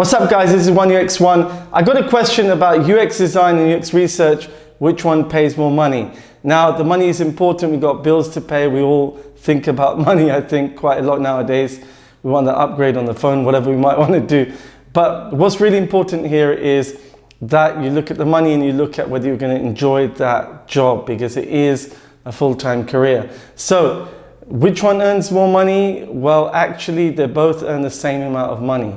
What's up guys, this is 1UX1. I got a question about UX design and UX research, which one pays more money? Now the money is important, we've got bills to pay, we all think about money I think quite a lot nowadays. We want to upgrade on the phone, whatever we might want to do. But what's really important here is that you look at the money and you look at whether you're going to enjoy that job, because it is a full-time career. So which one earns more money? Well, actually they both earn the same amount of money.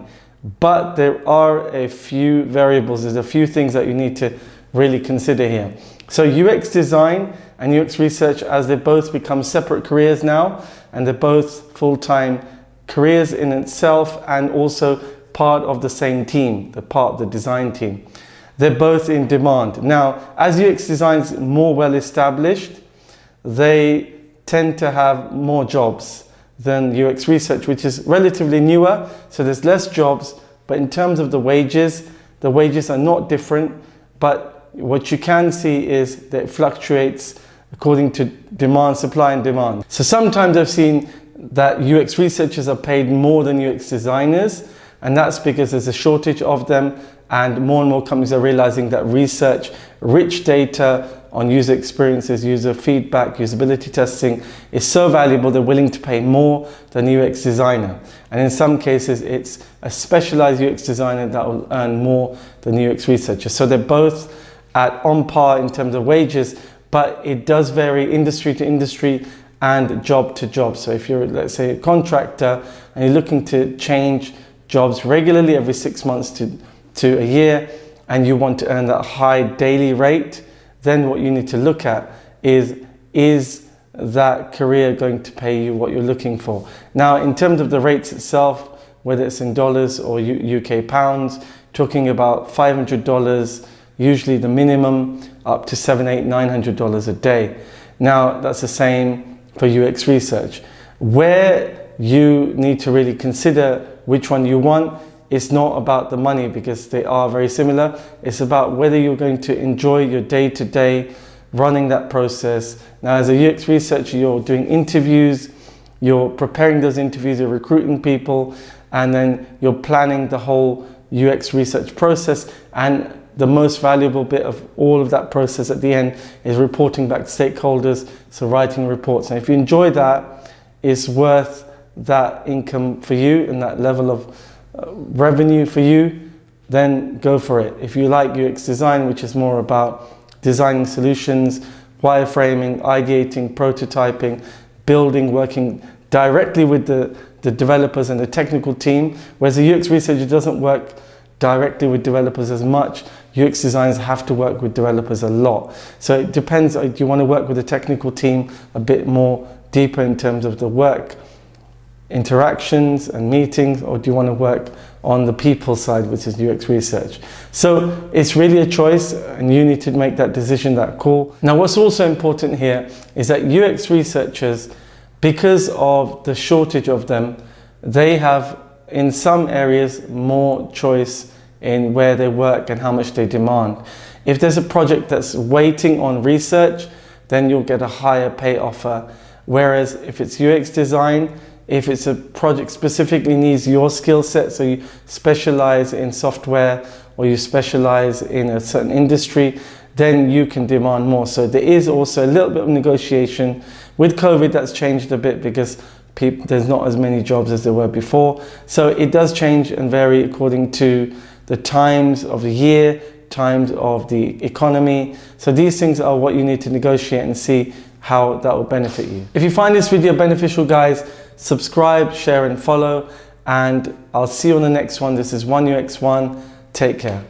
But there are a few variables, there's a few things that you need to really consider here. So UX design and UX research, as they both become separate careers now, and they're both full-time careers in itself and also part of the same team, they're part of the design team. They're both in demand. Now, as UX design is more well established, they tend to have more jobs than UX research, which is relatively newer, so there's less jobs, but in terms of the wages are not different, but what you can see is that it fluctuates according to demand, supply and demand. So sometimes I've seen that UX researchers are paid more than UX designers, and that's because there's a shortage of them, and more companies are realizing that research, rich data on user experiences, user feedback, usability testing is so valuable they're willing to pay more than UX designer. And in some cases it's a specialized UX designer that will earn more than UX researcher. So they're both on par in terms of wages, but it does vary industry to industry and job to job. So if you're, let's say, a contractor and you're looking to change jobs regularly every 6 months to a year, and you want to earn that high daily rate, then what you need to look at is that career going to pay you what you're looking for? Now, in terms of the rates itself, whether it's in dollars or UK pounds, talking about $500, usually the minimum, up to $700, $800, $900 a day. Now, that's the same for UX research. Where you need to really consider which one you want, it's not about the money because they are very similar. It's about whether you're going to enjoy your day-to-day running that process. Now, as a UX researcher, you're doing interviews, you're preparing those interviews, you're recruiting people, and then you're planning the whole UX research process. And the most valuable bit of all of that process at the end is reporting back to stakeholders, so writing reports. And if you enjoy that, it's worth that income for you and that level of revenue for you, then go for it. If you like UX design, which is more about designing solutions, wireframing, ideating, prototyping, building, working directly with the developers and the technical team, whereas a UX researcher doesn't work directly with developers as much, UX designers have to work with developers a lot. So it depends, do you want to work with the technical team a bit more deeper in terms of the work interactions and meetings, or do you want to work on the people side, which is UX research? So it's really a choice and you need to make that decision, that call. Now, what's also important here is that UX researchers, because of the shortage of them, they have in some areas more choice in where they work and how much they demand. If there's a project that's waiting on research, then you'll get a higher pay offer. Whereas if it's UX design, if it's a project specifically needs your skill set, so you specialize in software or you specialize in a certain industry, then you can demand more. So there is also a little bit of negotiation. With COVID, that's changed a bit because there's not as many jobs as there were before. So it does change and vary according to the times of the year, times of the economy. So these things are what you need to negotiate and see how that will benefit you. If you find this video beneficial, guys, subscribe, share and follow, and I'll see you on the next one. This is 1UX1. Take care.